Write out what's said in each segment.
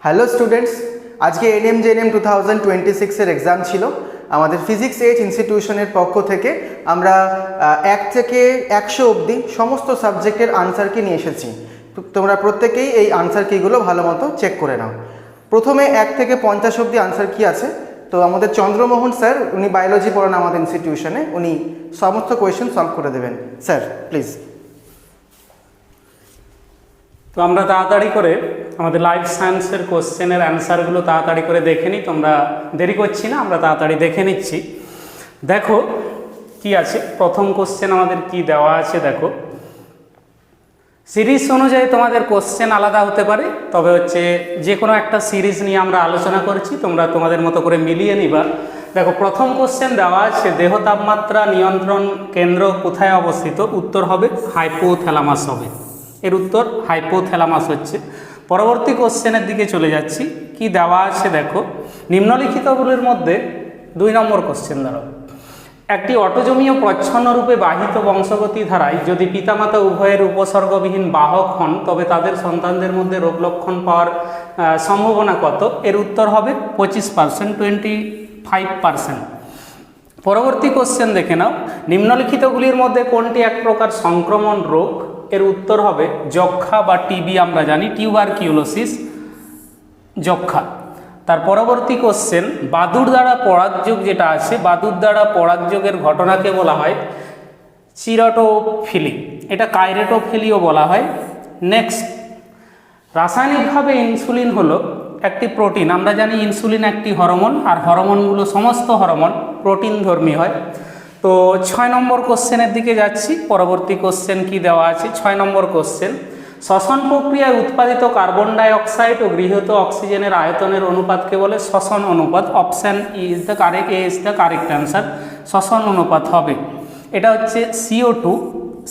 Hello students, আজকে NM 2026 exam ছিল। আমাদের ফিজিক্স এজ ইনস্টিটিউশনের পক্ষ থেকে আমরা 1 থেকে 100 অবধি সমস্ত সাবজেক্টের আনসার কি নিয়ে এসেছি। তোমরা প্রত্যেকেই এই আনসার কিগুলো ভালো মতো চেক করে নাও। প্রথমে 1 থেকে 50 অবধি আনসার কি আছে। তো আমাদের চন্দ্রমোহন স্যার, উনি বায়োলজি পড়ান আমাদের ইনস্টিটিউশনে, উনি সমস্ত কোয়েশ্চেন সলভ করে দেবেন। Sir please. তো আমরা তাড়াতাড়ি করে আমাদের লাইফ সায়েন্সের কোশ্চেনের অ্যান্সারগুলো তাড়াতাড়ি করে দেখে নিই। তোমরা দেরি করছি না, আমরা তাড়াতাড়ি দেখে নিচ্ছি। দেখো কি আছে, প্রথম কোশ্চেন আমাদের কি দেওয়া আছে। দেখো, সিরিজ অনুযায়ী তোমাদের কোশ্চেন আলাদা হতে পারে, তবে যে কোনো একটা সিরিজ নিয়ে আমরা আলোচনা করছি, তোমরা তোমাদের মতো করে মিলিয়ে নিবা। দেখো, প্রথম কোশ্চেন দেওয়া আছে, দেহ তাপমাত্রা নিয়ন্ত্রণ কেন্দ্র কোথায় অবস্থিত? উত্তর হবে হাইপোথ্যালামাস হবে। এর উত্তর হাইপোথ্যালামাস হচ্ছে। পরবর্তী কোশ্চেনের দিকে চলে যাচ্ছি। কি দেওয়া আছে দেখো, নিম্নলিখিতগুলির মধ্যে 2 নম্বর কোশ্চেন ধরো, একটি অটোজমীয় প্রচ্ছন্নরূপে বাহিত বংশগতি ধারায় যদি পিতামাতা উভয়ের উপসর্গবিহীন বাহক হন, তবে তাদের সন্তানদের মধ্যে রোগ লক্ষণ পাওয়ার সম্ভাবনা কত? এর উত্তর হবে 25%, 25%। পরবর্তী কোশ্চেন দেখে নাও, নিম্নলিখিতগুলির মধ্যে কোনটি এক প্রকার সংক্রমণ রোগ? এর উত্তর হবে যক্ষা বা টিবি, আমরা জানি টিউবারকিউলোসিস, যক্ষা। তার পরবর্তী কোশ্চেন, বাদুড় দ্বারা পরাগযোগ যেটা আছে, বাদুড় দ্বারা পরাগযোগের ঘটনাকে বলা হয় চিরটোফিলি, এটা কাইরেটোফিলিও বলা হয়। নেক্সট, রাসায়নিকভাবে ইনসুলিন হলো একটি প্রোটিন। আমরা জানি ইনসুলিন একটি হরমোন, আর হরমোনগুলো সমস্ত হরমোন প্রোটিন ধর্মী হয়। তো 6 নম্বর কোশ্চেনের দিকে যাচ্ছি। পরবর্তী কোশ্চেন কি দেওয়া আছে? 6 নম্বর কোশ্চেন, শ্বসন প্রক্রিয়ায় উৎপাদিত কার্বন ডাই অক্সাইড ও গৃহীত অক্সিজেনের আয়তনের অনুপাতকে বলে শ্বসন অনুপাত। Option A is the correct answer. শ্বসন অনুপাত হবে, এটা হচ্ছে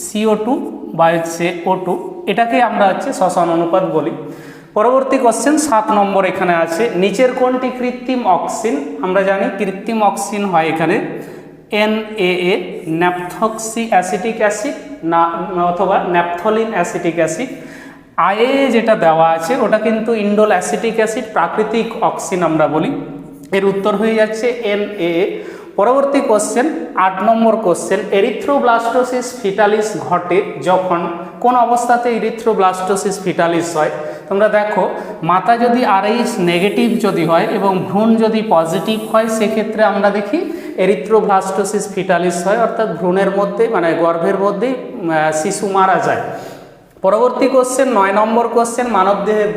CO2 বা O2, এটাকে আমরা শ্বসন অনুপাত বলি। পরবর্তী কোশ্চেন 7 নম্বর এখানে আছে, নিচের কোনটি কৃত্রিম অক্সিন? আমরা জানি কৃত্রিম অক্সিন হয় এখানে NaA, ন্যাপথক্সি অ্যাসিটিক অ্যাসিড না, অথবা ন্যাপথলিন অ্যাসিটিক অ্যাসিড। IA যেটা দেওয়া আছে ওটা কিন্তু ইন্ডোল অ্যাসিটিক অ্যাসিড, প্রাকৃতিক অক্সিন আমরা বলি। এর উত্তর হয়ে যাচ্ছে NaA। পরবর্তী কোশ্চেন 8 নম্বর কোশ্চেন, এরিথ্রোব্লাস্টোসিস ফিটালিস ঘটে যখন? কোন অবস্থাতে এরিথ্রোব্লাস্টোসিস ফিটালিস হয়? তোমরা দেখো, মাতা যদি RH নেগেটিভ যদি হয় এবং ভ্রূণ যদি পজিটিভ হয়, সেক্ষেত্রে আমরা দেখি এরিথ্রোব্লাস্টোসিস ফিটালিস হয়, অর্থাৎ ভ্রূণের মধ্যে মানে গর্ভের মধ্যেই শিশু মারা যায়। পরবর্তী কোশ্চেন 9 নম্বর কোশ্চেন, মানবদেহের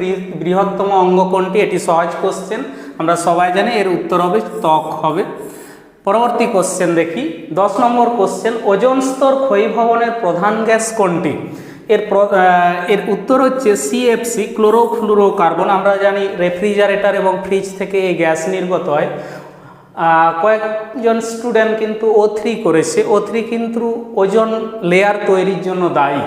বৃহত্তম অঙ্গ কোনটি? এটি সহজ কোশ্চেন, আমরা সবাই জানি, এর উত্তর হবে ত্বক হবে। পরবর্তী কোশ্চেন দেখি 10 নম্বর কোশ্চেন, ওজোন স্তর ক্ষয়ীভবনের প্রধান গ্যাস কোনটি? এর উত্তর হচ্ছে CFC, ক্লোরোফ্লুরোকার্বন। আমরা জানি রেফ্রিজারেটর এবং ফ্রিজ থেকে এই গ্যাস নির্গত হয়। কয়েকজন স্টুডেন্ট কিন্তু O3 করেছে। O3 কিন্তু ওজোন লেয়ার তৈরির জন্য দায়ী।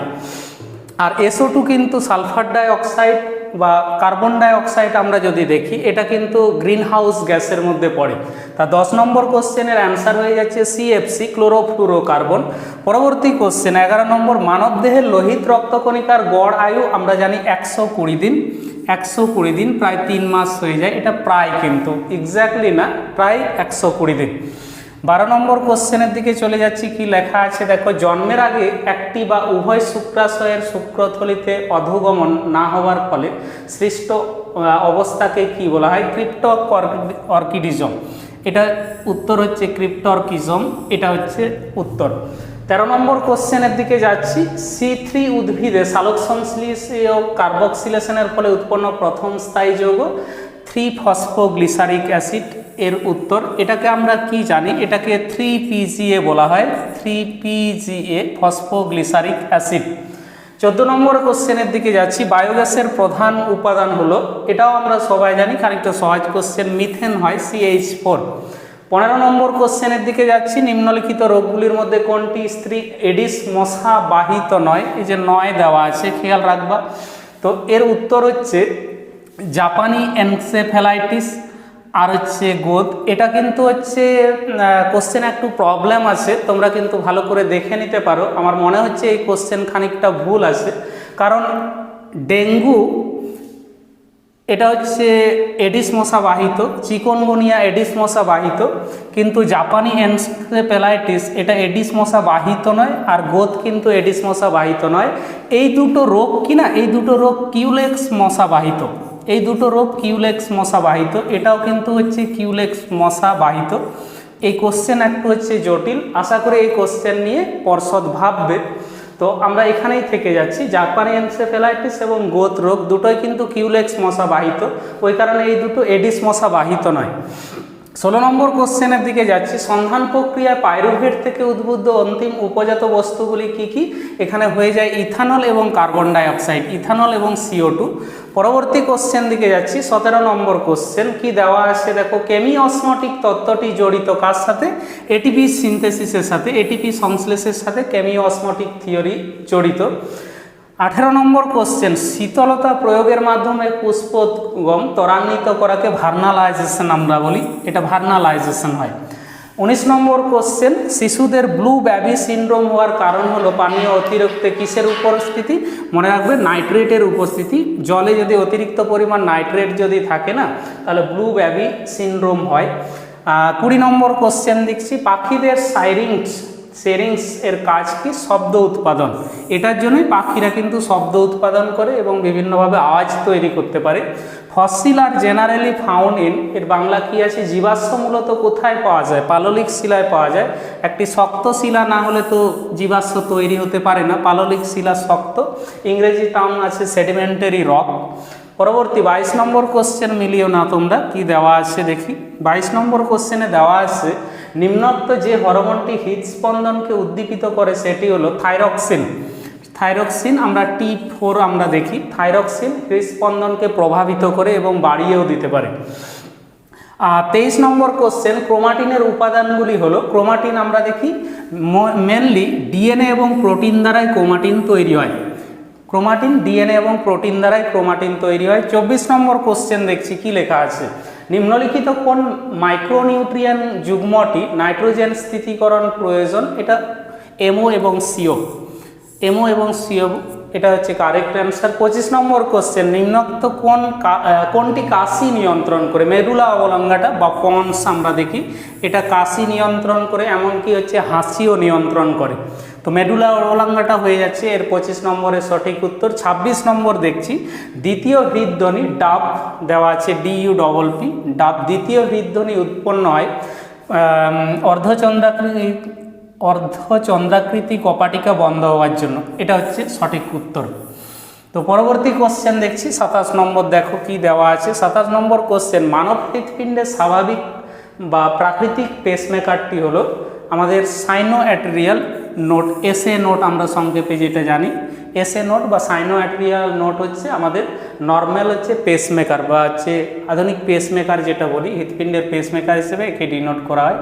আর SO2 কিন্তু সালফার ডাইঅক্সাইড বা কার্বন ডাইঅক্সাইড আমরা যদি দেখি, এটা কিন্তু গ্রিন হাউস গ্যাসের মধ্যে পড়ে। তা 10 নম্বর কোশ্চেনের অ্যান্সার হয়ে যাচ্ছে CFC, ক্লোরোফ্লুরোকার্বন। পরবর্তী কোশ্চেন 11 নম্বর, মানবদেহের লোহিত রক্তকণিকার গড় আয়ু আমরা জানি 120 দিন। 120 দিন প্রায় 3 মাস হয়ে যায়। এটা প্রায়, কিন্তু এক্স্যাক্টলি না, প্রায় 120 দিন। 12 নম্বর কোশ্চেনের দিকে চলে যাচ্ছি। কি লেখা আছে দেখো, জন্মের আগে একটি বা উভয় শুক্রাশয়ের শুক্রথলিতে অধোগমন না হওয়ার ফলে সৃষ্ট অবস্থাকে কি বলা হয়? ক্রিপ্টো অর্কিডিজম। এটা উত্তর হচ্ছে ক্রিপ্টরকিজম, এটা হচ্ছে উত্তর। 13 নম্বর কোশ্চেনের দিকে যাচ্ছি। C3 উদ্ভিদে সালোকসংশ্লেষীয় কার্বক্সিলেশনের ফলে উৎপন্ন প্রথম স্থায়ী যৌগ 3-ফসফোগ্লিসারিক অ্যাসিড। এর উত্তর, এটাকে আমরা কি জানি? এটাকে 3PGA বলা হয়, 3PGA, ফসফোগ্লিসারিক অ্যাসিড। 14 নম্বর কোশ্চেনের দিকে যাচ্ছি। বায়োগ্যাসের প্রধান উপাদান হলো, এটাও আমরা সবাই জানি, খানিকটা সহজ কোশ্চেন, মিথেন হয়, CH4। 15 নম্বর কোশ্চেনের দিকে যাচ্ছি। নিম্নলিখিত রোগগুলির মধ্যে কোনটি স্ত্রী এডিস মশা বাহিত নয়? এই যে 9 দেওয়া আছে, খেয়াল রাখবা। তো এর উত্তর হচ্ছে জাপানি এনসেফ্যালাইটিস আর গোদ। এটা কিন্তু কোশ্চেন একটু প্রবলেম আছে, তোমরা কিন্তু ভালো করে দেখে নিতে পারো। আমার মনে হচ্ছে এই কোশ্চেন খানিকটা ভুল আছে, কারণ ডেঙ্গু এটা হচ্ছে এডিস মশা বাহিত, চিকনগুনিয়া এডিস মশা বাহিত, কিন্তু জাপানি এনসেফ্যালাইটিস এটা এডিস মশা বাহিত নয়, আর গোত কিন্তু এডিস মশা বাহিত নয়। এই দুটো রোগ কি না, এই দুটো রোগ কিউলেক্স মশা বাহিত, এই দুটো রোগ কিউলেক্স মশা বাহিত, এটাও কিন্তু হচ্ছে কিউলেক্স মশা বাহিত। এই কোশ্চেন একটু হচ্ছে জটিল, আশা করি এই কোশ্চেন নিয়ে পর্ষদ ভাববে। তো আমরা এখানেই থেকে যাচ্ছি, জাপানি এনসেফ্যালাইটিস এবং গোত রোগ দুটোই কিন্তু কিউলেক্স মশা বাহিত, ওই কারণে এই দুটো এডিস মশা বাহিত নয়। 16 নম্বর কোশ্চেনের দিকে যাচ্ছি। সন্ধান প্রক্রিয়ায় পাইরুভেট থেকে উদ্বুদ্ধ অন্তিম উপজাত বস্তুগুলি কি কি? এখানে হয়ে যায় ইথানল এবং কার্বন ডাইঅক্সাইড, ইথানল এবং CO2। পরবর্তী কোশ্চেন দিকে যাচ্ছি। 17 নম্বর কোশ্চেন কি দেওয়া আছে দেখো, কেমিঅসমোটিক তত্ত্বটি জড়িত কার সাথে? এটিপি সিনথেসিসের সাথে, এটিপি সংশ্লেষের সাথে কেমিঅসমোটিক থিওরি জড়িত। 18 নম্বর কোশ্চেন, শীতলতা প্রয়োগের মাধ্যমে পুষ্পোদ্গম ত্বরান্বিত করাকে ভার্নালাইজেশন আমরা বলি, এটা ভার্নালাইজেশন হয়। 19 নম্বর কোশ্চেন, শিশুদের ব্লু বেবি সিনড্রোম হওয়ার কারণ হলো পানীয় অতিরিক্ত কিসের উপস্থিতি? মনে রাখবে নাইট্রেটের উপস্থিতি। জলে যদি অতিরিক্ত পরিমাণ নাইট্রেট যদি থাকে না, তাহলে ব্লু বেবি সিনড্রোম হয়। 20 নম্বর কোশ্চেন দেখছি, পাখিদের সেরিংস এর কাজ কি? শব্দ উৎপাদন। এটার জন্যই পাখিরা কিন্তু শব্দ উৎপাদন করে এবং বিভিন্নভাবে আওয়াজ তৈরি করতে পারে। Fossil are generally found in, এর বাংলা কি আছে? জীবাশ্ম মূলত কোথায় পাওয়া যায়? পাললিক শিলায় পাওয়া যায়। একটি শক্ত শিলা না হলে তো জীবাশ্ম তৈরি হতে পারে না, পাললিক শিলা শক্ত, ইংরেজি টার্ম আছে সেডিমেন্টারি রক। পরবর্তী 22 নম্বর কোশ্চেন মিলিও না তোমরা, কি দেওয়া আছে দেখি। 22 নম্বর কোশ্চেনে দেওয়া আছে, নিম্নোক্ত যে হরমোনটি হৃদস্পন্দনকে উদ্দীপিত করে সেটি হলো থাইরক্সিন। থাইরক্সিন আমরা T4 আমরা দেখি, থাইরক্সিন হৃদস্পন্দনকে প্রভাবিত করে এবং বাড়িয়েও দিতে পারে। 23 নম্বর কোশ্চেন, ক্রোমাটিনের উপাদানগুলি হলো, ক্রোমাটিন আমরা দেখি মেনলি ডিএনএ এবং প্রোটিন দ্বারাই ক্রোমাটিন তৈরি হয়, ক্রোমাটিন ডিএনএ এবং প্রোটিন দ্বারাই ক্রোমাটিন তৈরি হয়। 24 নম্বর কোশ্চেন দেখছি, কি লেখা আছে, নিম্নলিখিত কোন মাইক্রোনিউট্রিয়েন্ট যুগ্মটি নাইট্রোজেন স্থিতিকরণ প্রয়োজন? এটা MO এবং CO, MO এবং CO, এটা হচ্ছে কারেক্ট অ্যান্সার। 25 নম্বর কোশ্চেন, নিম্নোক্ত কোনটি কাশি নিয়ন্ত্রণ করে? মেডুলা অবলঙ্গাটা বা পন্স আমরা দেখি, এটা কাশি নিয়ন্ত্রণ করে, এমনকি হচ্ছে হাসিও নিয়ন্ত্রণ করে। তো মেডুলা অবলঙ্গাটা হয়ে যাচ্ছে এর 25 নম্বরের সঠিক উত্তর। 26 নম্বর দেখছি, দ্বিতীয় হৃদধ্বনি ডাব দেওয়া আছে DUPP, ডাব দ্বিতীয় হৃদধ্বনি উৎপন্ন হয় অর্ধচন্দ্রাকৃতি কপাটিকা বন্ধ হওয়ার জন্য, এটা হচ্ছে সঠিক উত্তর। তো পরবর্তী কোশ্চেন দেখছি 27 নম্বর, দেখো কি দেওয়া আছে। 27 নম্বর কোশ্চেন, মানব হৃৎপিণ্ডের স্বাভাবিক বা প্রাকৃতিক পেসমেকারটি হলো আমাদের সাইনোঅ্যাট্রিয়াল নোট, SA নোট আমরা সংক্ষেপে যেটা জানি, SA নোট বা সাইনোঅ্যাট্রিয়াল নোট হচ্ছে আমাদের নর্মাল হচ্ছে পেসমেকার বা হচ্ছে আধুনিক পেসমেকার যেটা বলি, হৃৎপিণ্ডের পেসমেকার হিসেবে একে ডিনোট করা হয়।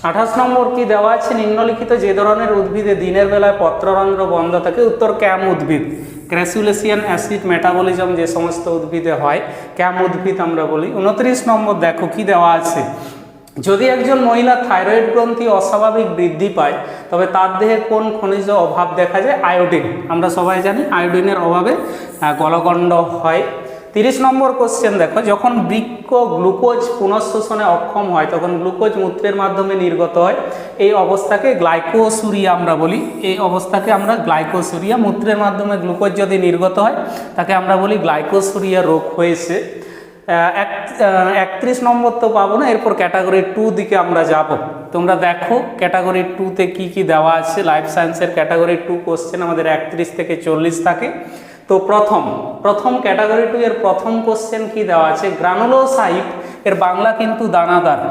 28 নম্বর কি দেওয়া আছে, নিম্নলিখিত যে ধরনের উদ্ভিদে দিনের বেলায় পত্ররন্ধ্র বন্ধ থাকে? উত্তর ক্যাম উদ্ভিদ, ক্র্যাসুলেসিয়ান অ্যাসিড মেটাবলিজম যে সমস্ত উদ্ভিদে হয়, ক্যাম উদ্ভিদ আমরা বলি। 29 নম্বর দেখো কি দেওয়া আছে, যদি একজন মহিলা থাইরয়েড গ্রন্থি অস্বাভাবিক বৃদ্ধি পায় তবে তার দেহে কোন খনিজ অভাব দেখা যায়? আয়োডিন, আমরা সবাই জানি আয়োডিনের অভাবে গলগণ্ড হয়। 30 নম্বর কোশ্চেন দেখো, যখন বৃক্ক গ্লুকোজ পুনঃশোষণে অক্ষম হয় তখন গ্লুকোজ মূত্রের মাধ্যমে নির্গত হয়, এই অবস্থাকে গ্লাইকোসুরিয়া আমরা বলি, এই অবস্থাকে আমরা গ্লাইকোসুরিয়া, মূত্রের মাধ্যমে গ্লুকোজ যদি নির্গত হয় তাকে আমরা বলি গ্লাইকোসুরিয়া রোগ হয়েছে। 31 নম্বর তো পাবো না, এরপর ক্যাটাগরি 2 দিকে আমরা যাব। তোমরা দেখো ক্যাটাগরি 2-তে কি কি দেওয়া আছে। লাইফ সায়েন্সের ক্যাটাগরি 2 কোশ্চেন আমাদের 31 থেকে 40 থাকে। তো প্রথম ক্যাটাগরি 2 এর প্রথম কোশ্চেন কি দেওয়া আছে, গ্রানুলোসাইট এর বাংলা কিন্তু দানাদার,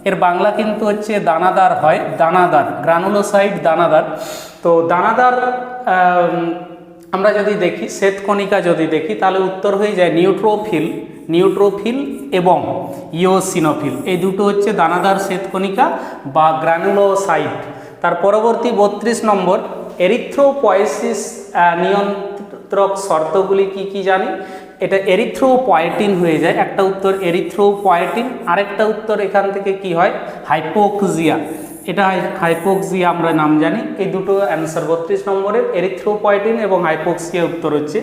এর বাংলা কিন্তু হচ্ছে দানাদার হয়, দানাদার, গ্রানুলোসাইট দানাদার। তো দানাদার আমরা যদি দেখি, শ্বেতকণিকা যদি দেখি তাহলে উত্তর হয়ে যায় নিউট্রোফিল এবং ইওসিনোফিল, এই দুটো হচ্ছে দানাদার শ্বেতকণিকা বা গ্রানুলোসাইট। তার পরবর্তী 32 নম্বর, এরিথ্রোপয়েসিস নিয়ন্ত্রক শর্তগুলি কি কি জানি? এটা এরিথ্রোপয়েটিন হয়ে যায়, একটা উত্তর এরিথ্রোপয়েটিন, আরেকটা উত্তর এখান থেকে কি হয়? হাইপোক্সিয়া। এটা হাইপোক্সিয়া আমরা নাম জানি। এই দুটো অ্যান্সার 32 নম্বরের। এরিথ্রোপয়েটিন এবং হাইপোক্সিয়া উত্তর হচ্ছে।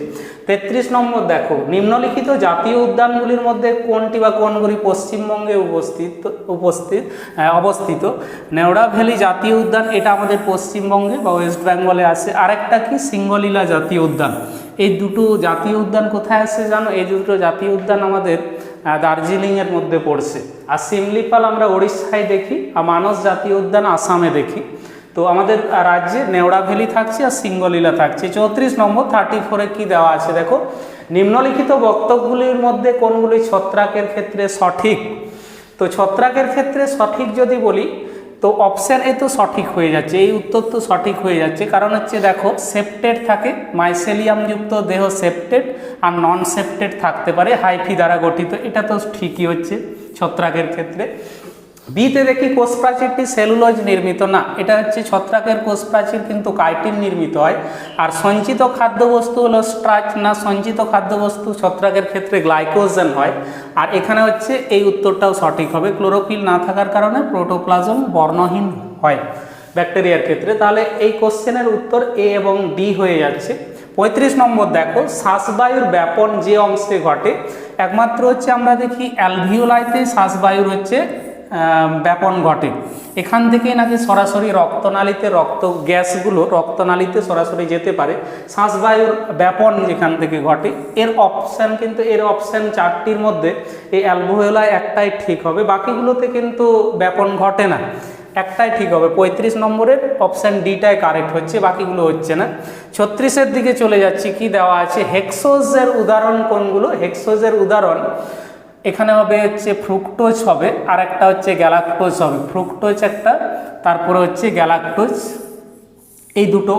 33 নম্বর দেখো, নিম্নলিখিত জাতীয় উদ্যানগুলির মধ্যে কোনটি বা কোনগুলি পশ্চিমবঙ্গে অবস্থিত? নেওড়া ভ্যালি জাতীয় উদ্যান, এটা আমাদের পশ্চিমবঙ্গে বা ওয়েস্ট বেঙ্গলে আছে। আরেকটা কি সিঙ্গলীলা জাতীয় উদ্যান। এই দুটো জাতীয় উদ্যান কোথায় আছে জানো? এই দুটো জাতীয় উদ্যান আমাদের দার্জিলিংয়ের মধ্যে পড়ছে। আর সিমলিপাল আমরা উড়িষ্যায় দেখি, আর মানস জাতীয় উদ্যান আসামে দেখি। তো আমাদের রাজ্যে নেওড়া ভ্যালি থাকছে আর সিঙ্গলীলা থাকছে। 34 নম্বর 34-এ কি দেওয়া আছে দেখো, নিম্নলিখিত বক্তব্যগুলির মধ্যে কোনগুলি ছত্রাকের ক্ষেত্রে সঠিক? তো ছত্রাকের ক্ষেত্রে সঠিক যদি বলি তো অপশান এ তো সঠিক হয়ে যাচ্ছে, এই উত্তর তো সঠিক হয়ে যাচ্ছে। কারণ হচ্ছে দেখো, সেপ্টেড থাকে, মাইসেলিয়ামযুক্ত দেহ সেপ্টেড, আর নন সেপ্টেড থাকতে পারে হাইফি দ্বারা গঠিত, এটা তো ঠিকই হচ্ছে ছত্রাকের ক্ষেত্রে। বিতে দেখি কোষ প্রাচীরটি সেলুলোজ নির্মিত, না, এটা হচ্ছে ছত্রাকের কোষ প্রাচীর কিন্তু কাইটিন নির্মিত হয়। আর সঞ্চিত খাদ্যবস্তু হলো স্টার্চ, না, সঞ্চিত খাদ্যবস্তু ছত্রাকের ক্ষেত্রে গ্লাইকোজেন হয়। আর এখানে হচ্ছে এই উত্তরটাও সঠিক হবে, ক্লোরোফিল না থাকার কারণে প্রোটোপ্লাজম বর্ণহীন হয় ব্যাকটেরিয়ার ক্ষেত্রে। তাহলে এই কোশ্চেনের উত্তর এ এবং ডি হয়ে যাচ্ছে। 35 নম্বর দেখো, শ্বাসবায়ুর ব্যাপন যে অংশে ঘটে, একমাত্র হচ্ছে আমরা দেখি অ্যালভিওলাইতে শ্বাসবায়ুর হচ্ছে ব্যাপন ঘটে। এখান থেকেই নাকি সরাসরি রক্তনালীতে গ্যাসগুলো রক্তনালীতে সরাসরি যেতে পারে। শ্বাসবায়ুর ব্যাপন যেখান থেকে ঘটে, এর অপশান কিন্তু এর অপশান 4টির মধ্যে এই অ্যালভিওলাই একটাই ঠিক হবে, বাকিগুলোতে কিন্তু ব্যাপন ঘটে না, একটাই ঠিক হবে। 35 নম্বরের অপশান ডিটাই কারেক্ট হচ্ছে, বাকিগুলো হচ্ছে না। 36-এর দিকে চলে যাচ্ছি, কি দেওয়া আছে, হেক্সোজের উদাহরণ কোনগুলো? হেক্সোজের উদাহরণ এখানে হবে হচ্ছে ফ্রুক্টোজ হবে, আর একটা হচ্ছে গ্যালাক্টোজ হবে। ফ্রুক্টোজ একটা, তারপরে হচ্ছে গ্যালাক্টোজ, এই দুটো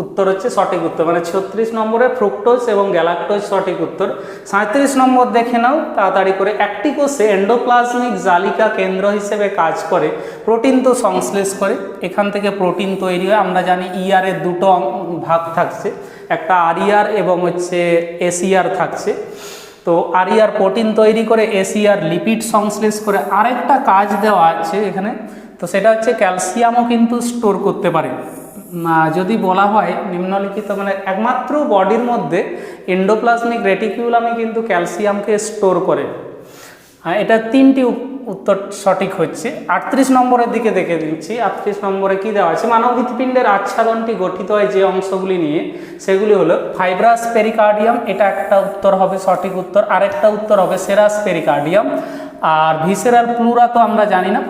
উত্তর হচ্ছে সঠিক উত্তর, মানে 36 নম্বরে ফ্রুক্টোজ এবং গ্যালাক্টোজ সঠিক উত্তর। 37 নম্বর দেখে নাও তাড়াতাড়ি করে, একটি কোষে এন্ডোপ্লাজমিক জালিকা কেন্দ্র হিসেবে কাজ করে, প্রোটিন তো সংশ্লেষ করে, এখান থেকে প্রোটিন তৈরি হয়। আমরা জানি ইআর-এর দুটো ভাগ থাকছে, একটা আরইআর এবং হচ্ছে এসইআর থাকছে। তো আরইআর প্রোটিন তৈরি করে, এসইআর লিপিড সংশ্লেষ করে। আরেকটা কাজ দেওয়া আছে এখানে, তো সেটা হচ্ছে ক্যালসিয়ামও কিন্তু স্টোর করতে পারে। যদি বলা হয় নিম্নলিখিত, মানে একমাত্র বডির মধ্যে এন্ডোপ্লাজমিক রেটিকিউলামে কিন্তু ক্যালসিয়ামকে স্টোর করে। এটা 3টি উত্তর সঠিক হচ্ছে। 38 নম্বরের দিকে দেখে দিচ্ছি। 38 নম্বরে কি দেওয়া আছে, মানব হৃৎপিণ্ডের আচ্ছাদনটি গঠিত হয় যে অংশগুলি নিয়ে, সেগুলি হলো ফাইব্রাস পেরিকার্ডিয়াম, এটা একটা উত্তর হবে সঠিক উত্তর। আরেকটা উত্তর হবে সেরাস পেরিকার্ডিয়াম। আর ভিসেরাল প্লুরা তো আমরা জানি না,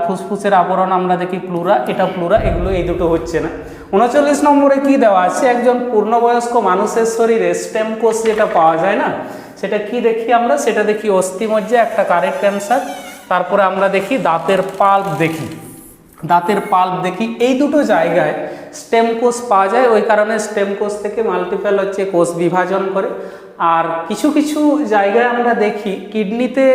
ফুসফুসের আবরণ আমরা দেখি প্লুরা, এটা প্লুরা, এগুলো এই দুটো হচ্ছে না। 39 নম্বরে কি দেওয়া আছে, একজন পূর্ণবয়স্ক মানুষের শরীরে স্টেম কোষ যেটা পাওয়া যায় না, সেটা কি দেখি আমরা, সেটা দেখি অস্থিমজ্জা, একটা কারেক্ট অ্যান্সার। তারপরে আমরা দেখি দাঁতের পাল্প দেখি, এই দুটো জায়গায় স্টেম কোষ পাওয়া যায়, ওই কারণে স্টেম কোষ থেকে মাল্টিপল হচ্ছে কোষ বিভাজন করে। আর কিছু কিছু জায়গায় আমরা দেখি কিডনিতে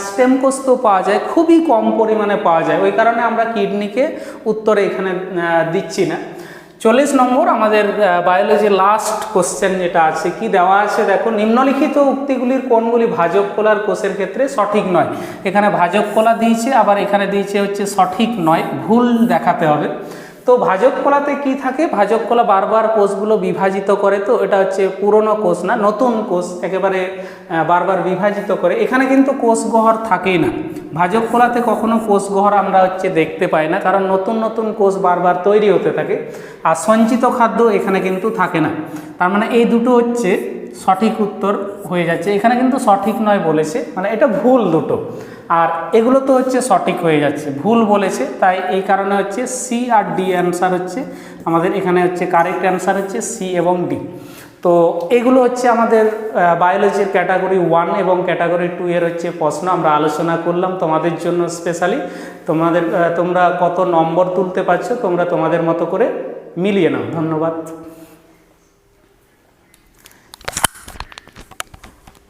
স্টেম কোষ তো পাওয়া যায়, খুবই কম পরিমাণে পাওয়া যায়, ওই কারণে আমরা কিডনিকে উত্তরে এখানে দিচ্ছি না। 40 নম্বর আমাদের বায়োলজির লাস্ট কোশ্চেন যেটা আছে, কি দেওয়া আছে দেখো, নিম্নলিখিত উক্তিগুলির কোনগুলি ভাজক কলার কোষের ক্ষেত্রে সঠিক নয়? এখানে ভাজক কলা দিয়েছে, আবার এখানে দিয়েছে হচ্ছে সঠিক নয়, ভুল দেখাতে হবে। তো ভাজক কলাতে কি থাকে, ভাজক কলা বারবার কোষগুলো বিভাজিত করে, তো এটা হচ্ছে পুরনো কোষ না, নতুন কোষ একেবারে বারবার বিভাজিত করে। এখানে কিন্তু কোষগহ্বর থাকেই না, ভাজক কলাতে কখনো কোষগহ্বর আমরা হচ্ছে দেখতে পাই না, কারণ নতুন নতুন কোষ বারবার তৈরি হতে থাকে। আর সঞ্চিত খাদ্য এখানে কিন্তু থাকে না, তার মানে এই দুটো হচ্ছে সঠিক উত্তর হয়ে যাচ্ছে। এখানে কিন্তু সঠিক নয় বলেছে, মানে এটা ভুল দুটো, আর এগুলো তো হচ্ছে সঠিক হয়ে যাচ্ছে, ভুল বলেছে, তাই এই কারণে হচ্ছে সি আর ডি অ্যান্সার হচ্ছে আমাদের এখানে হচ্ছে কারেক্ট অ্যান্সার হচ্ছে সি এবং ডি। তো এগুলো হচ্ছে আমাদের বায়োলজির ক্যাটাগরি 1 এবং ক্যাটাগরি 2 এর হচ্ছে প্রশ্ন আমরা আলোচনা করলাম তোমাদের জন্য স্পেশালি। তোমরা কত নম্বর তুলতে পারছো তোমরা তোমাদের মতো করে মিলিয়ে নাও। ধন্যবাদ।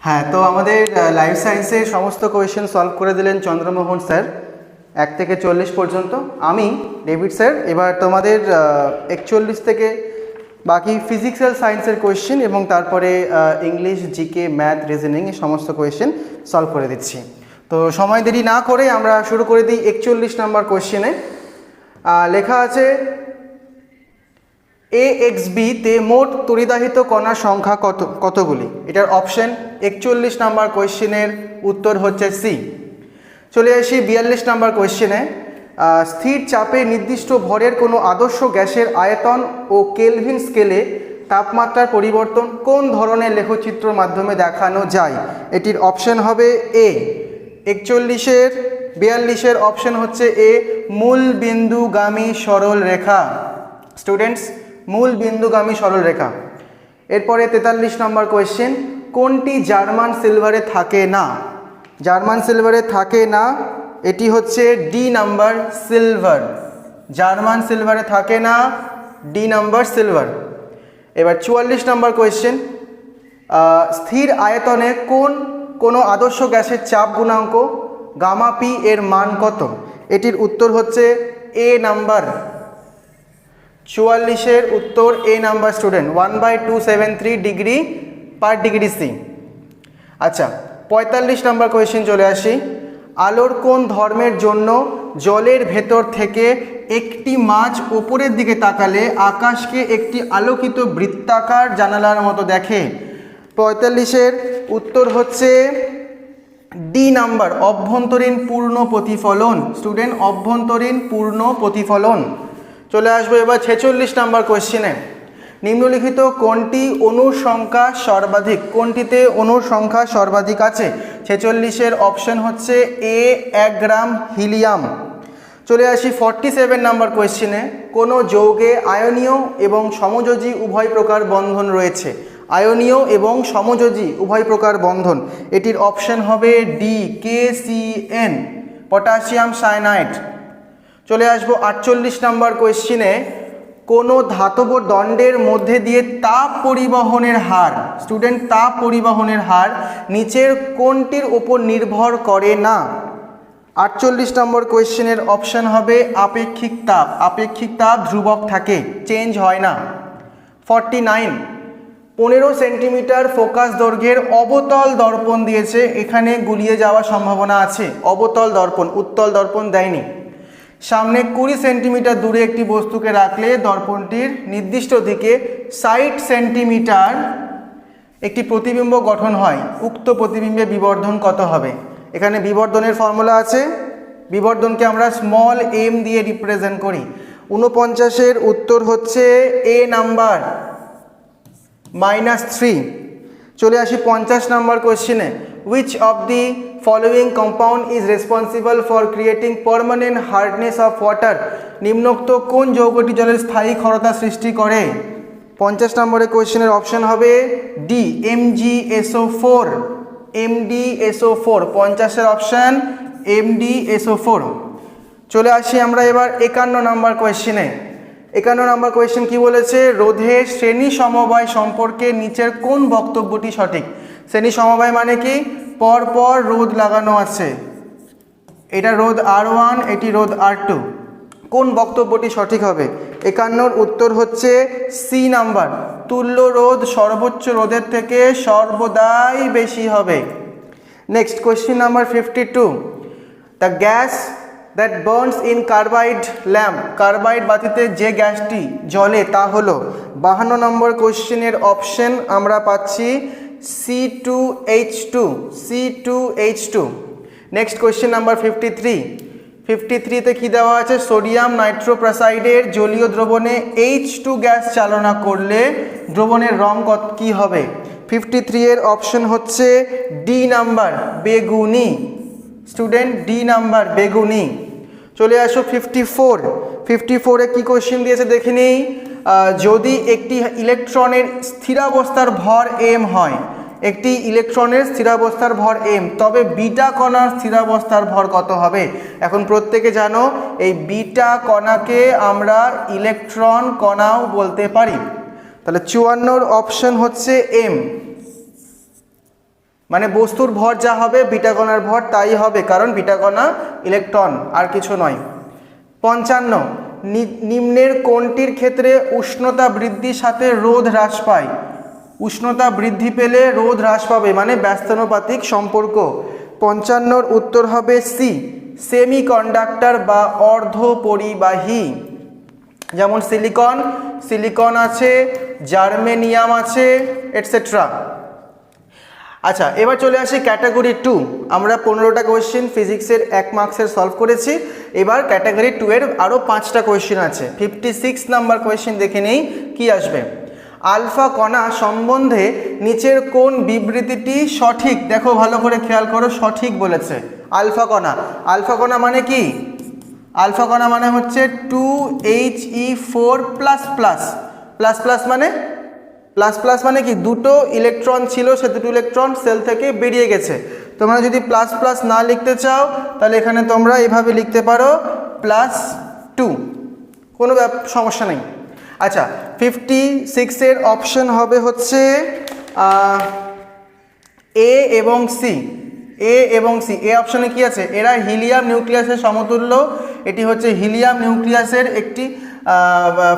হ্যাঁ, তো আমাদের লাইফ সায়েন্সের সমস্ত কোয়েশ্চেন সলভ করে দিলেন চন্দ্রমোহন স্যার 1 থেকে 40 পর্যন্ত। আমি ডেভিড স্যার এবার তোমাদের 41 থেকে বাকি ফিজিক্যাল সায়েন্সের কোয়েশ্চেন এবং তারপরে ইংলিশ, জিকে, ম্যাথ, রিজনিং এই সমস্ত কোয়েশ্চেন সলভ করে দিচ্ছি। তো সময় দেরি না করে আমরা শুরু করে দিই 41 নম্বর কোয়েশ্চেনে। লেখা আছে AXB তে মোট তড়িদাহিত কণার সংখ্যা কতগুলি? এটার অপশন 41 নাম্বার কোয়েশ্চেনের উত্তর হচ্ছে সি। চলে আসি 42 নাম্বার কোয়েশ্চেনে। স্থির চাপে নির্দিষ্ট ভরের কোনো আদর্শ গ্যাসের আয়তন ও কেলভিন স্কেলে তাপমাত্রার পরিবর্তন কোন ধরনের লেখচিত্রের মাধ্যমে দেখানো যায়? এটির অপশন হবে এ। 42-এর অপশন হচ্ছে এ, মূল বিন্দুগামী সরল রেখা। স্টুডেন্টস, মূল বিন্দুগামী সরল রেখা। এরপরে 43 নম্বর কোয়েশ্চেন, কোনটি জার্মান সিলভারে থাকে না? জার্মান সিলভারে থাকে না, এটি হচ্ছে ডি নাম্বার সিলভার। জার্মান সিলভারে থাকে না, ডি নাম্বার সিলভার। এবার 44 নম্বর কোয়েশ্চেন, স্থির আয়তনে কোনো আদর্শ গ্যাসের চাপ গুণাঙ্ক গামা পি এর মান কত? এটির উত্তর হচ্ছে এ নাম্বার। 44-এর উত্তর A number student, 1/273 degree per degree C. আচ্ছা, 45 নম্বর কোয়েশ্চেন চলে আসি। আলোর কোন ধর্মের জন্য জলের ভেতর থেকে একটি মাছ ওপরের দিকে তাকালে আকাশকে একটি আলোকিত বৃত্তাকার জানালার মতো দেখে? 45-এর উত্তর হচ্ছে ডি নাম্বার, অভ্যন্তরীণ পূর্ণ প্রতিফলন। স্টুডেন্ট, অভ্যন্তরীণ পূর্ণ প্রতিফলন। চলে আসবো এবার 46 নাম্বার কোয়েশ্চেনে। নিম্নলিখিত কোনটি অণুর সংখ্যা সর্বাধিক? কোনটিতে অণুর সংখ্যা সর্বাধিক আছে? 46-এর অপশন হচ্ছে এ, 1 গ্রাম হিলিয়াম। চলে আসি 47 নাম্বার কোয়েশ্চেনে। কোনো যৌগে আয়নীয় এবং সমযোজী উভয় প্রকার বন্ধন রয়েছে? আয়নীয় এবং সমযোজী উভয় প্রকার বন্ধন, এটির অপশন হবে ডি, KCN, পটাশিয়াম সায়ানাইড। চলে আসবো 48 নাম্বার কোয়েশ্চেনে। কোনো ধাতব দণ্ডের মধ্যে দিয়ে তাপ পরিবহনের হার, স্টুডেন্ট, তাপ পরিবহনের হার নিচের কোনটির ওপর নির্ভর করে না? 48 নম্বর কোয়েশ্চেনের অপশন হবে আপেক্ষিক তাপ। আপেক্ষিক তাপ ধ্রুবক থাকে, চেঞ্জ হয় না। 49, 15 সেন্টিমিটার ফোকাস দৈর্ঘ্যের অবতল দর্পণ দিয়েছে, এখানে গুলিয়ে যাওয়ার সম্ভাবনা আছে। অবতল দর্পণ, উত্তল দর্পণ দেয়নি। সামনে 20 সেন্টিমিটার দূরে একটি বস্তুকে রাখলে দর্পণটির নির্দিষ্ট দিকে 60 সেন্টিমিটার একটি প্রতিবিম্ব গঠন হয়, উক্ত প্রতিবিম্বের বিবর্ধন কত হবে? এখানে বিবর্ধনের ফর্মুলা আছে, বিবর্ধনকে আমরা স্মল m দিয়ে রিপ্রেজেন্ট করি। 49-এর উত্তর হচ্ছে এ নাম্বার, -3। চলে আসি 50 নাম্বার কোয়েশ্চেনে। Which of the following compound is responsible for creating permanent hardness of water? নিম্নোক্ত কোন যৌগটি জলের স্থায়ী ক্ষরতা সৃষ্টি করে? 50 নম্বরের কোয়েশ্চেনের অপশন হবে ডি, MgSO4। MdSO4, 50-এর অপশন MdSO4। চলে আসি আমরা এবার 51 নম্বর কোয়েশ্চেনে। 51 নম্বর কোয়েশ্চেন কি বলেছে? রোধের শ্রেণী সমবায় সম্পর্কে নিচের কোন বক্তব্যটি সঠিক? শ্রেণী সমবায় মানে কি? পরপর রোধ লাগানো আছে, এটা রোধ R1, এটি রোধ R2। কোন বক্তব্যটি সঠিক হবে? 51-র উত্তর হচ্ছে সি নাম্বার, তুল্য রোধ সর্বোচ্চ রোধের থেকে সর্বদাই বেশি হবে। Next question number 52, the gas that burns in carbide lamp, carbide বাতিতে যে গ্যাসটি জ্বলে তা হলো? 52 নম্বর কোয়েশ্চেনের অপশন আমরা পাচ্ছি C2H2, C2H2। Next question number 53, 53-তে কি দেওয়া আছে? সোডিয়াম নাইট্রোপ্রাসাইডের জলীয় দ্রবণে H2 গ্যাস চালনা করলে দ্রবণের রং কি হবে? 53-এর অপশন হচ্ছে ডি নাম্বার, বেগুনি। স্টুডেন্ট, ডি নাম্বার, বেগুনি। চলে আসো 54, 54-এ কি কোয়েশ্চেন দিয়েছে দেখে নেই। যদি একটি ইলেকট্রনের স্থিরাবস্থার ভর m হয়, একটি ইলেকট্রনের স্থিরাবস্থার ভর m, তবে বিটা কণার স্থিরাবস্থার ভর কত হবে? এখন প্রত্যেকে জানো এই বিটা কণাকে আমরা ইলেকট্রন কণাও বলতে পারি। তাহলে 54-র অপশন হচ্ছে m, মানে বস্তুর ভর যা হবে বিটা কণার ভর তাই হবে, কারণ বিটা কণা ইলেকট্রন, আর কিছু নয়। 55, নিম্নের কোনটির ক্ষেত্রে উষ্ণতা বৃদ্ধির সাথে রোধ হ্রাস পায়? উষ্ণতা বৃদ্ধি পেলে রোধ হ্রাস পাবে, মানে ব্যস্তানুপাতিক সম্পর্ক। 55-র উত্তর হবে সি, সেমিকন্ডাক্টর বা অর্ধপরিবাহী, যেমন সিলিকন আছে, জার্মেনিয়াম আছে, এটসেট্রা। আচ্ছা, এবার চলে আসি ক্যাটাগরি 2। আমরা 15টা কোয়েশ্চেন ফিজিক্সের 1 মার্কসের সলভ করেছি। এবার ক্যাটাগরি 2 এর আরও 5টা কোয়েশ্চেন আছে। 56 নাম্বার কোয়েশ্চেন দেখে নেই কি আসবে। আলফা কণা সম্বন্ধে নিচের কোন বিবৃতিটি সঠিক? দেখো ভালো করে খেয়াল করো, সঠিক বলেছে। আলফা কণা মানে কি? আলফা কণা মানে হচ্ছে 2He4++। প্লাস মানে কি? দুটো ইলেকট্রন ছিল, সে দুটো ইলেকট্রন সেল থেকে বেরিয়ে গেছে। তোমরা যদি প্লাস প্লাস না লিখতে চাও তাহলে এখানে তোমরা এভাবে লিখতে পারো +2, কোনো সমস্যা নেই। আচ্ছা, 56 এর অপশন হবে হচ্ছে এ এবং সি। এ অপশনে কি আছে? এরা হিলিয়াম নিউক্লিয়াসের সমতুল্য। এটি হচ্ছে হিলিয়াম নিউক্লিয়াসের একটি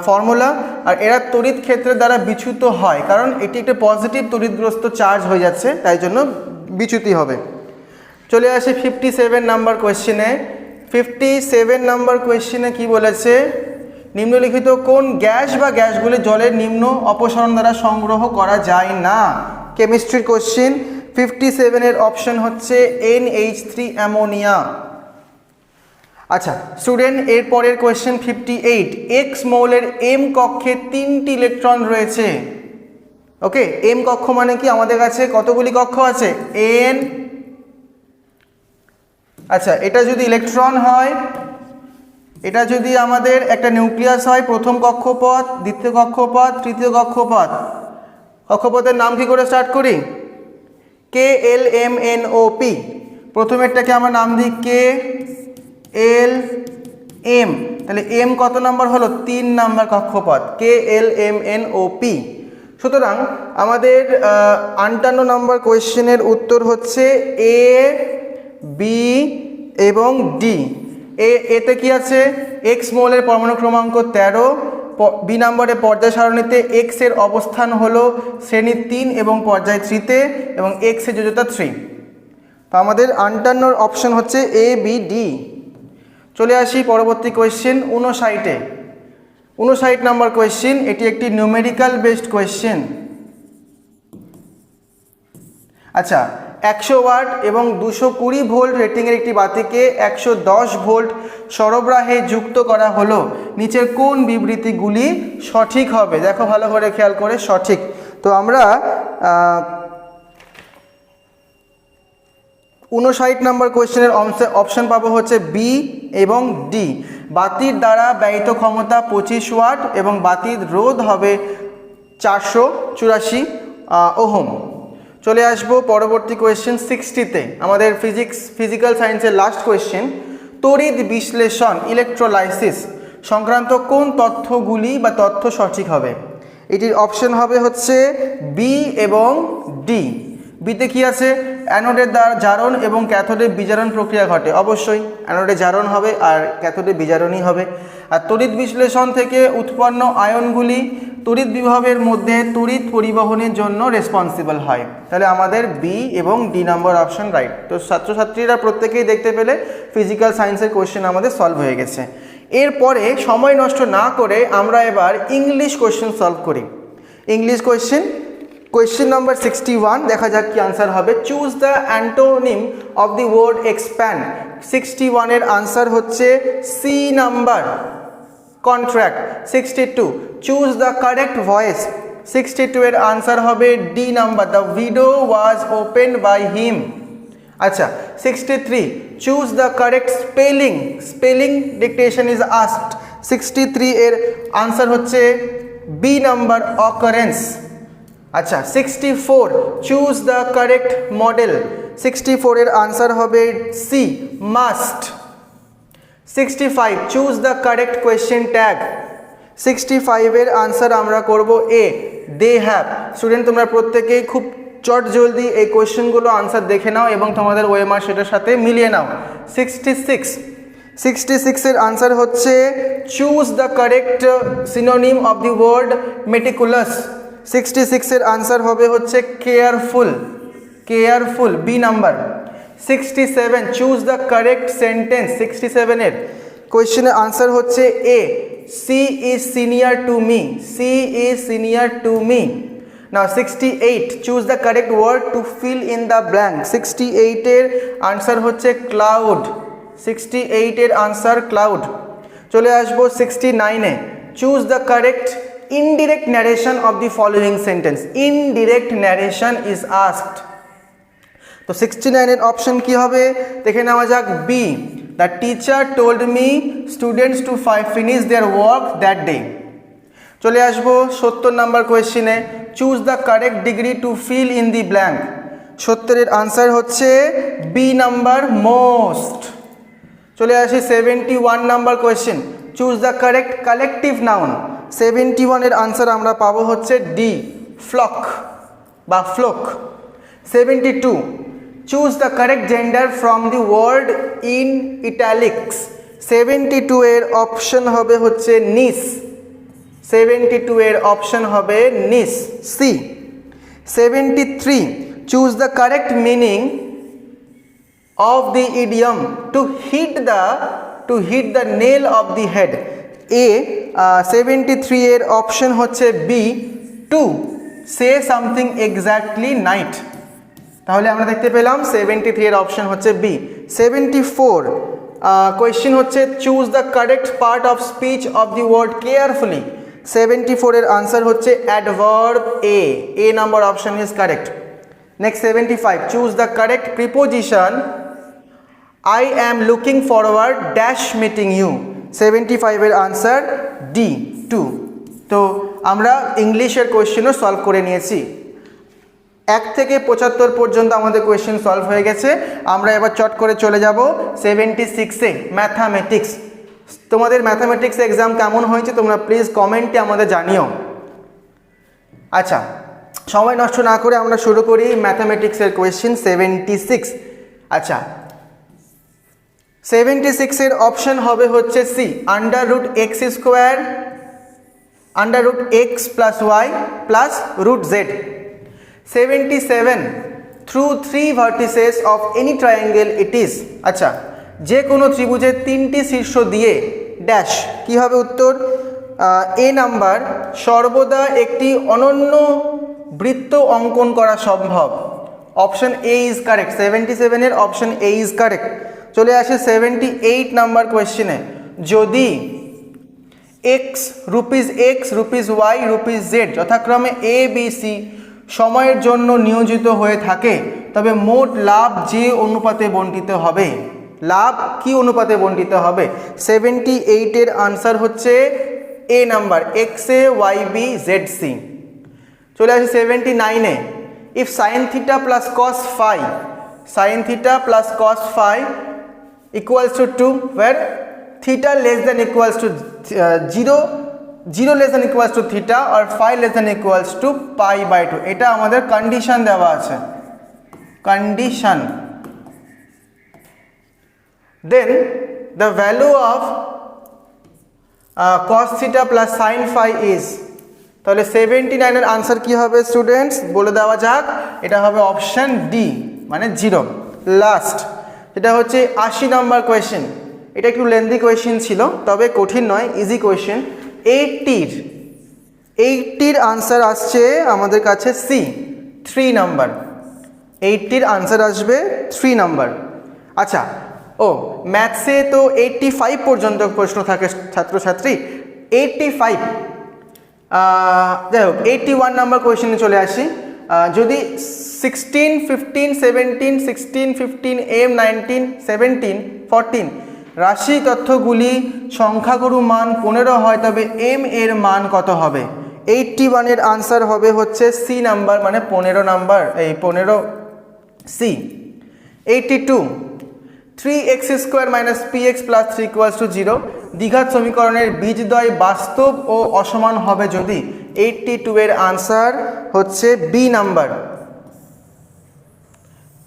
ফর্মুলা। আর এরা তড়িৎ ক্ষেত্রের দ্বারা বিচ্যুত হয়, কারণ এটি একটা পজিটিভ তড়িৎগ্রস্ত চার্জ হয়ে যাচ্ছে, তাই জন্য বিচ্যুতি হবে। চলে আসি 57 নাম্বার কোয়েশ্চেনে। 57 নাম্বার কোয়েশ্চেনে কি বলেছে? নিম্নলিখিত কোন গ্যাস বা গ্যাসগুলি জলের নিম্ন অপসারণ দ্বারা সংগ্রহ করা যায় না? কেমিস্ট্রির কোয়েশ্চেন। 57 এর অপশন হচ্ছে NH3 অ্যামোনিয়া। আচ্ছা স্টুডেন্ট, এর পরের কোয়েশ্চেন 58। এক্স মৌলের এম কক্ষে 3টি ইলেকট্রন রয়েছে। ওকে, এম কক্ষ মানে কি? আমাদের কাছে কতগুলি কক্ষ আছে? N। আচ্ছা, এটা যদি ইলেকট্রন হয়, এটা যদি আমাদের একটা নিউক্লিয়াস হয়, প্রথম কক্ষপথ, দ্বিতীয় কক্ষপথ, তৃতীয় কক্ষপথ। কক্ষপথের নাম কি করে স্টার্ট করি? KLMNOP। প্রথমেরটাকে আমরা নাম দিই KLM। তাহলে এম কত নাম্বার হলো? 3 নাম্বার কক্ষপথ, KLMNOP। সুতরাং আমাদের 58 নম্বর কোয়েশ্চেনের উত্তর হচ্ছে A, B এবং D। এতে কি আছে? এক্স মৌলের পরমাণু ক্রমাঙ্ক 13। বি নম্বরে পর্যায় সারণীতে এক্স এর অবস্থান হলো শ্রেণী 3 এবং পর্যায় 3-তে, এবং এক্স এর যোজ্যতা 3। তো আমাদের 58 অপশন হচ্ছে A, B, D। চলে আসি পরবর্তী কোয়েশ্চেন 59-এ। 59 নম্বর কোয়েশ্চেন, এটি একটি নিউমেরিক্যাল বেসড কোয়েশ্চেন। আচ্ছা, 100 ওয়াট এবং 220 ভোল্ট রেটিংয়ের একটি বাতিকে 110 ভোল্ট সরবরাহে যুক্ত করা হলো। নিচের কোন বিবৃতিগুলি সঠিক হবে? দেখো ভালো করে খেয়াল করে, সঠিক। তো আমরা 59 নম্বর কোয়েশ্চেনের অপশন পাবো হচ্ছে বি এবং ডি। বাতির দ্বারা ব্যয়িত ক্ষমতা 25 ওয়াট এবং বাতির রোধ হবে 484 ওহম। চলে আসবো পরবর্তী কোয়েশ্চেন 60-তে, আমাদের ফিজিক্যাল সায়েন্সের লাস্ট কোয়েশ্চেন। তড়িৎ বিশ্লেষণ ইলেকট্রোলাইসিস সংক্রান্ত কোন তথ্যগুলি বা তথ্য সঠিক হবে? এটির অপশন হবে হচ্ছে বি এবং ডি। বিতে কি আছে? অ্যানোডের দ্বারা জারণ এবং ক্যাথোডের বিজারণ প্রক্রিয়া ঘটে। অবশ্যই অ্যানোডে জারণ হবে আর ক্যাথোডে বিজারণই হবে। আর তড়িৎ বিশ্লেষণ থেকে উৎপন্ন আয়নগুলি তড়িৎ বিভবের মধ্যে তড়িৎ পরিবহনের জন্য রেসপন্সিবল হয়। তাহলে আমাদের বি এবং ডি নাম্বার অপশন রাইট। তো ছাত্রছাত্রীরা প্রত্যেকেই দেখতে পেলে ফিজিক্যাল সায়েন্সের কোয়েশ্চেন আমাদের সলভ হয়ে গেছে। এরপরে সময় নষ্ট না করে আমরা এবার ইংলিশ কোয়েশ্চেন সলভ করি। ইংলিশ কোয়েশ্চেন নাম্বার 61, দেখা যাক কি আনসার হবে। Choose the antonym of the word expand. 61 এর আনসার হচ্ছে C number, contract. 62, choose the correct voice. 62 এর আনসার হবে D number, the window was opened by him. আচ্ছা 63, choose the correct spelling dictation is asked. 63 এর answer হচ্ছে B number, occurrence. আচ্ছা 64, choose the correct model. 64 এর answer হবে C, must. 65, choose the correct question tag. 65 এর answer আমরা করব এ, they have. Student তোমরা প্রত্যেকেই খুব চট জলদি এই কোয়েশ্চেনগুলো আনসার দেখে নাও এবং তোমাদের ওএমআর সেটার সাথে মিলিয়ে নাও। 66 এর আনসার হচ্ছে choose the correct synonym of the word meticulous. 66 এর আনসার হবে হচ্ছে careful, B number. 67 choose the correct sentence 67 এর কোয়েশ্চেনের আনসার হচ্ছে A she is senior to me she is senior to me now 68 choose the correct word to fill in the blank 68 এর answer হচ্ছে cloud 68 এর answer cloud চলে আসবো 69 A choose the correct indirect narration of the following sentence indirect narration is asked তো 69 এর option কি হবে দেখে নেওয়া যাক B the teacher told me students to finish their work that day চলে আসবো 70 নাম্বার কোয়েশ্চেনে choose the correct degree to fill in the blank 70 এর আনসার হচ্ছে বি নাম্বার মোস্ট চলে আসি 71 number question choose the correct collective noun 71 এর answer আমরা পাবো হচ্ছে ডি ফ্লক বা flock 72 choose the correct gender from the word in italics 72 এর অপশন হবে হচ্ছে নিস 72 এর অপশন হবে নিস C 73 choose the correct meaning of the idiom to hit the nail of the head a 73 এর অপশন হচ্ছে B to say something exactly right তাহলে আমরা দেখতে পেলাম 73 এর অপশন হচ্ছে বি 74 কোয়েশ্চেন হচ্ছে choose the correct part of speech of the word carefully 74 এর আনসার হচ্ছে adverb A number option is correct next 75 choose the correct preposition I am looking forward dash meeting you 75 এর answer D 2 তো আমরা ইংলিশের কোয়েশ্চেনও solve করে নিয়েছি 1 থেকে 75 পর্যন্ত আমাদের কোয়েশ্চেন সলভ হয়ে গেছে আমরা এবার চট করে চলে যাব 76 এ ম্যাথামেটিক্স তোমাদের ম্যাথামেটিক্স এক্সাম কেমন হয়েছে তোমরা প্লিজ কমেন্টে আমাদের জানিও আচ্ছা সময় নষ্ট না করে আমরা শুরু করি ম্যাথামেটিক্সের কোয়েশ্চেন 76 আচ্ছা 76 এর অপশন হবে হচ্ছে C under root x square under root x plus y plus root z 77 through three vertices of any triangle it is আচ্ছা যে কোনো ত্রিভুজের তিনটি শীর্ষ দিয়ে ড্যাশ কি হবে উত্তর এ নাম্বার সর্বদা একটি অনন্য বৃত্ত অঙ্কন করা সম্ভব অপশন এ ইজ কারেক্ট 77 এর অপশন এ ইজ কারেক্ট চলে আসে 78 নাম্বার কোয়েশ্চেনে যদি x rupees y rupees z যথাক্রমে এ বি সি সময়ের জন্য নিয়োজিত হয়ে থাকে তবে মোট লাভ যে অনুপাতে বণ্টিত হবে লাভ কি অনুপাতে বণ্টিত হবে 78 এর আনসার হচ্ছে A number X A Y B Z C চলে আসে 79 এ if sine theta plus cos phi equals to 2 where theta less than equals to 0 less than equals to theta or phi less than equals to pi by 2 এটা আমাদের condition দেওয়া আছে condition then the value of cos theta plus sin phi is তাহলে 79 এর answer কি হবে students বলে দেওয়া যাক এটা হবে অপশন ডি মানে 0 লাস্ট এটা হচ্ছে 80 নাম্বার কোয়েশ্চেন এটা একটু লেন্দি কোয়েশ্চেন ছিল তবে কঠিন নয় ইজি কোয়েশ্চেন 80 আনসার আসছে আমাদের কাছে সি 3 নাম্বার 80 আনসার আসবে 3 নাম্বার আচ্ছা ও ম্যাথসে তো 85 পর্যন্ত প্রশ্ন থাকে ছাত্রছাত্রী 85 যাই হোক 81 নাম্বার কোয়েশ্চেনে চলে আসি যদি 16 15 17 16 15 m 19 17 14 রাশি তথ্যগুলি সংখ্যাগুরু মান 15 হয় তবে m এর মান কত হবে 81 এর আনসার হবে হচ্ছে সি নাম্বার মানে 15 নাম্বার এই 15 C 82 3x square minus px plus 3 equals to 0 দ্বিঘাত সমীকরণের বীজদ্বয় বাস্তব ও অসমান হবে যদি 82 এর আনসার হচ্ছে B number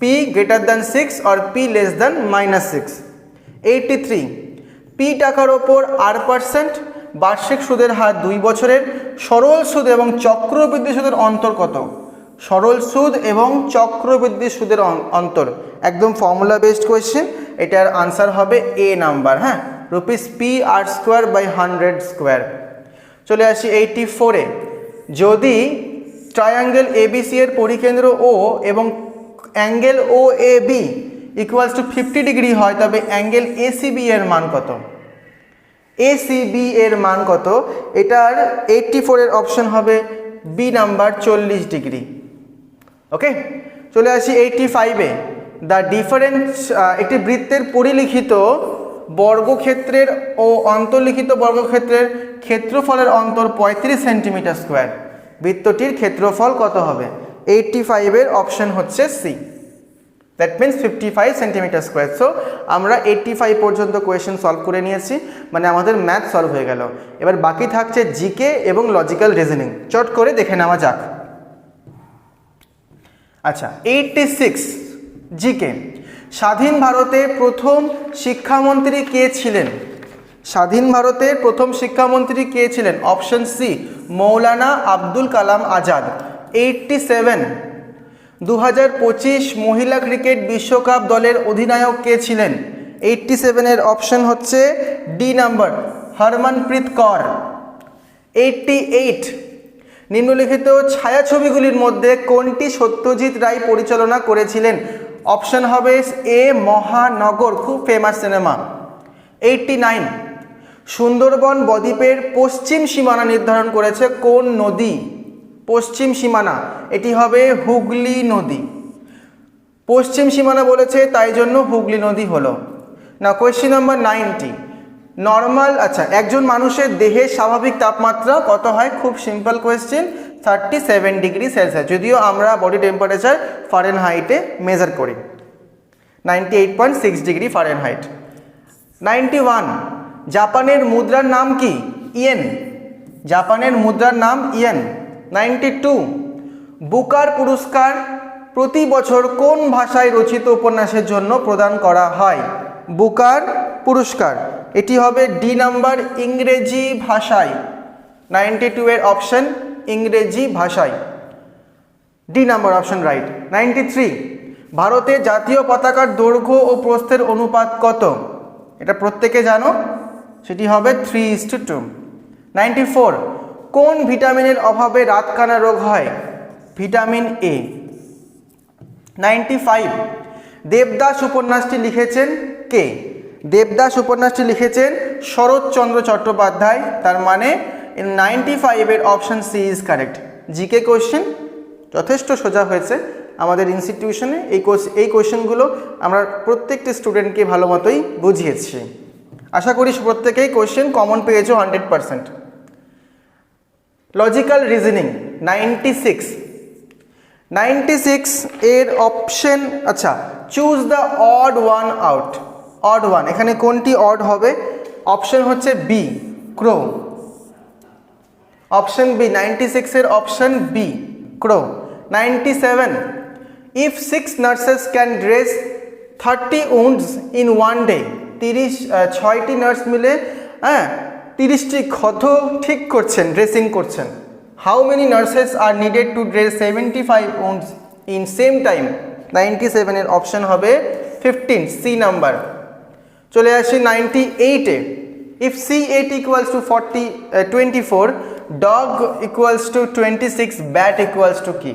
p greater than 6 or p less than minus 6 83 p টাকার ওপর r% বার্ষিক সুদের হার 2 বছরের সরল সুদ এবং চক্রবৃদ্ধি সুদের অন্তর কত সরল সুদ এবং চক্রবৃদ্ধি সুদের অন্তর, একদম ফর্মুলা বেসড কোয়েশ্চেন। এটার আনসার হবে এ নাম্বার। হ্যাঁ, রুপিস PR²/100²। চলে আসি 84-এ। যদি ট্রায়াঙ্গেল ABC এর পরিকেন্দ্র O এবং angle OAB equals to 50 degree হয়, তবে অ্যাঙ্গেল ACB এর মান কত? ACB এর মান কত? এটার 84-এর অপশন হবে বি নাম্বার, 40 ডিগ্রি। ওকে, চলে আসি 85-এ। দ্য ডিফারেন্স, একটি বৃত্তের পরিলিখিত বর্গক্ষেত্রের ও অন্তর্লিখিত বর্গক্ষেত্রের ক্ষেত্রফলের অন্তর 35 সেন্টিমিটার²। বৃত্তটির ক্ষেত্রফল কত হবে? 85-এর অপশন হচ্ছে সি, দ্যাট মিনস 55 সেন্টিমিটার²। সো আমরা 85 পর্যন্ত কোয়েশ্চেন সলভ করে নিয়েছি, মানে আমাদের ম্যাথ সলভ হয়ে গেল। এবার বাকি থাকছে জিকে এবং লজিক্যাল রিজনিং। চট করে দেখে নেওয়া যাক। আচ্ছা, 86 জিকে। স্বাধীন ভারতে প্রথম শিক্ষামন্ত্রী কে ছিলেন? স্বাধীন ভারতের প্রথম শিক্ষামন্ত্রী কে ছিলেন? অপশন সি, মৌলানা আব্দুল কালাম আজাদ। 87 2025 মহিলা ক্রিকেট বিশ্বকাপ দলের অধিনায়ক কে ছিলেন? 87-এর অপশন হচ্ছে ডি নাম্বার, হরমনপ্রীত কৌর। 88 নিম্নলিখিত ছায়াছবিগুলির মধ্যে কোনটি সত্যজিৎ রায় পরিচালনা করেছিলেন? অপশন হবে এ, মহানগর, খুব ফেমাস সিনেমা। 89 সুন্দরবন বদ্বীপের পশ্চিম সীমানা নির্ধারণ করেছে কোন নদী? পশ্চিম সীমানা, এটি হবে হুগলি নদী। পশ্চিম সীমানা বলেছে, তাই জন্য হুগলি নদী হলো না। Question number 90 normal. আচ্ছা, একজন মানুষের দেহের স্বাভাবিক তাপমাত্রা কত হয়? খুব সিম্পল কোয়েশ্চেন, 37 ডিগ্রি সেলসিয়াস, যদিও আমরা বডি টেম্পারেচার ফারেনহাইটে মেজার করি, 98.6 ডিগ্রি ফারেনহাইট। 91 জাপানের মুদ্রার নাম কি? ইয়েন। জাপানের মুদ্রার নাম ইয়েন। 92 বুকার পুরস্কার প্রতি বছর কোন ভাষায় রচিত উপন্যাসের জন্য প্রদান করা হয়? বুকার পুরস্কার, এটি হবে ডি নাম্বার, ইংরেজি ভাষায়। 92-এর অপশন ইংরেজি ভাষায়, ডি নাম্বার অপশন রাইট। 93 ভারতের জাতীয় পতাকার দৈর্ঘ্য ও প্রস্থের অনুপাত কত? এটা প্রত্যেকে জানো, সেটি হবে 3:2। 94 কোন ভিটামিনের অভাবে রাতকানা রোগ হয়? Vitamin A. 95 দেবদাস উপন্যাসটি লিখেছেন কে? দেবদাস উপন্যাসটি লিখেছেন শরৎচন্দ্র চট্টোপাধ্যায়। তার মানে 95-এর option C is correct. GK question যথেষ্ট সোজা হয়েছে আমাদের ইনস্টিটিউশনে। এই কোয়েশ্চেনগুলো আমরা প্রত্যেকটি স্টুডেন্টকে ভালো মতোই বুঝিয়েছি। আশা করি প্রত্যেকেই কোয়েশ্চেন কমন পেয়েছো 100%। লজিক্যাল রিজনিং 96 এর অপশন, আচ্ছা, choose the odd one out. Odd one, এখানে কোনটি অড হবে? অপশন হচ্ছে বি, ক্রো। অপশন বি, 96-এর option B, crow. 97 if 6 nurses can dress 30 wounds in 1 day, 6টি নার্স মিলে 30টি ক্ষত ঠিক করছেন, ড্রেসিং করছেন। How many nurses are needed to dress 75 wounds in same time? 97-এর অপশন হবে 15, সি নাম্বার। চলে আসি 98-এ। If C8 equals two 24, dog equals to 26, bat equals to কি?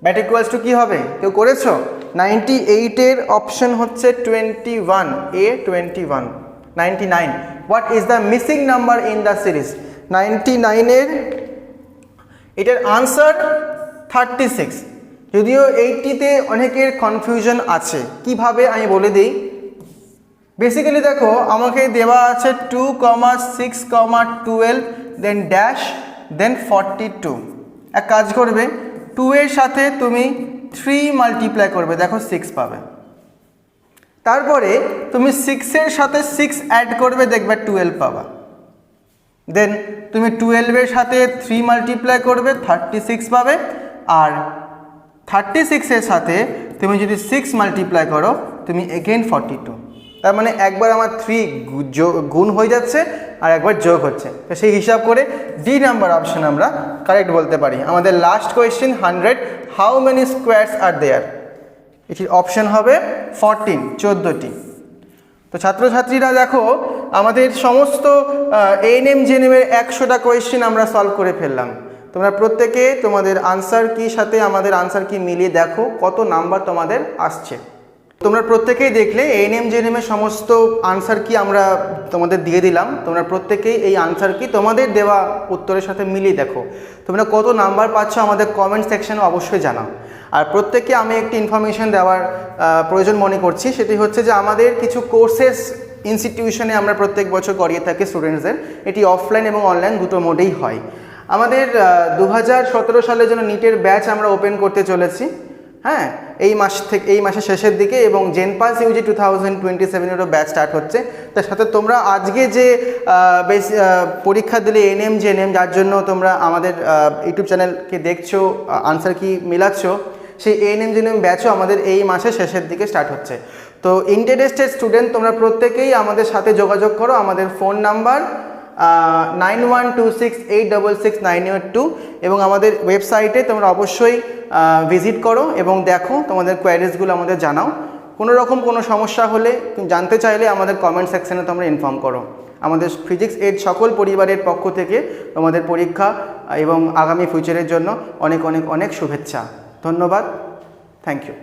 ব্যাট ইকুয়ালস টু কি হবে? কেউ করেছো? 98-এর অপশন হচ্ছে 21, A 21। 99 what is the missing number in the series? 99-এর এটার আনসার 36, যদিও 80-তে অনেকের কনফিউশন আছে। কিভাবে আমি বলে দিই। বেসিক্যালি দেখো, আমাকে দেওয়া আছে 2, 6, 12, দেন ড্যাশ, দেন 42। এক কাজ করবে, 2 এর সাথে তুমি 3 মাল্টিপ্লাই করবে, দেখো 6 পাবে। তারপরে তুমি 6-এর সাথে 6 অ্যাড করবে, দেখবে 12 পাবা। দেন তুমি 12-এর সাথে 3 মাল্টিপ্লাই করবে, 36 পাবে। আর 36-এর সাথে তুমি যদি 6 মাল্টিপ্লাই করো, তুমি এগেইন 42। তার মানে একবার আমার 3 গুণ হয়ে যাচ্ছে আর একবার যোগ হচ্ছে, তো সেই হিসাব করে ডি নাম্বার অপশন আমরা কারেক্ট বলতে পারি। আমাদের last question 100, how many squares are there? এটির অপশন হবে 14, 14টি। তো ছাত্রছাত্রীরা দেখো আমাদের সমস্ত এএনএম জেএনএমের 100টা কোয়েশ্চেন আমরা সলভ করে ফেললাম। তোমরা প্রত্যেকে তোমাদের আনসার কির সাথে আমাদের আনসার কি মিলিয়ে দেখো কত নাম্বার তোমাদের আসছে। তোমরা প্রত্যেকেই দেখলে এএনএম জেএনএমের সমস্ত আনসার কি আমরা তোমাদের দিয়ে দিলাম। তোমরা প্রত্যেকেই এই আনসার কি তোমাদের দেওয়া উত্তরের সাথে মিলিয়ে দেখো তোমরা কত নাম্বার পাচ্ছ আমাদের কমেন্ট সেকশনে অবশ্যই জানাও। আর প্রত্যেককে আমি একটি ইনফরমেশন দেওয়ার প্রয়োজন মনে করছি, সেটি হচ্ছে যে আমাদের কিছু কোর্সেস ইনস্টিটিউশনে আমরা প্রত্যেক বছর করিয়ে থাকি স্টুডেন্টসদের। এটি অফলাইন এবং অনলাইন দুটো মোডেই হয়। আমাদের 2017 সালের জন্য নিটের ব্যাচ আমরা ওপেন করতে চলেছি, হ্যাঁ, এই মাসের শেষের দিকে, এবং জেনপাস ইউজি 2027-এরও ব্যাচ স্টার্ট হচ্ছে। তার সাথে তোমরা আজকে যে পরীক্ষা দিলে এএনএম জেএনএম, যার জন্য তোমরা আমাদের ইউটিউব চ্যানেলকে দেখছো, আনসার কি মিলাচ্ছ, সেই এএনএম জেএনএম ব্যাচও আমাদের এই মাসের শেষের দিকে স্টার্ট হচ্ছে। তো ইন্টারেস্টেড স্টুডেন্ট তোমরা প্রত্যেকেই আমাদের সাথে যোগাযোগ করো। আমাদের ফোন নাম্বার 9126866982 এবং আমাদের ওয়েবসাইটে তোমরা অবশ্যই ভিজিট করো এবং দেখো, তোমাদের কোয়ারিজগুলো আমাদের জানাও। কোনো রকম কোনো সমস্যা হলে জানতে চাইলে আমাদের কমেন্ট সেকশনে তোমরা ইনফর্ম করো। আমাদের ফিজিক্স এড সকল পরিবারের পক্ষ থেকে তোমাদের পরীক্ষা এবং আগামী ফিউচারের জন্য অনেক অনেক অনেক শুভেচ্ছা। ধন্যবাদ, থ্যাংক ইউ।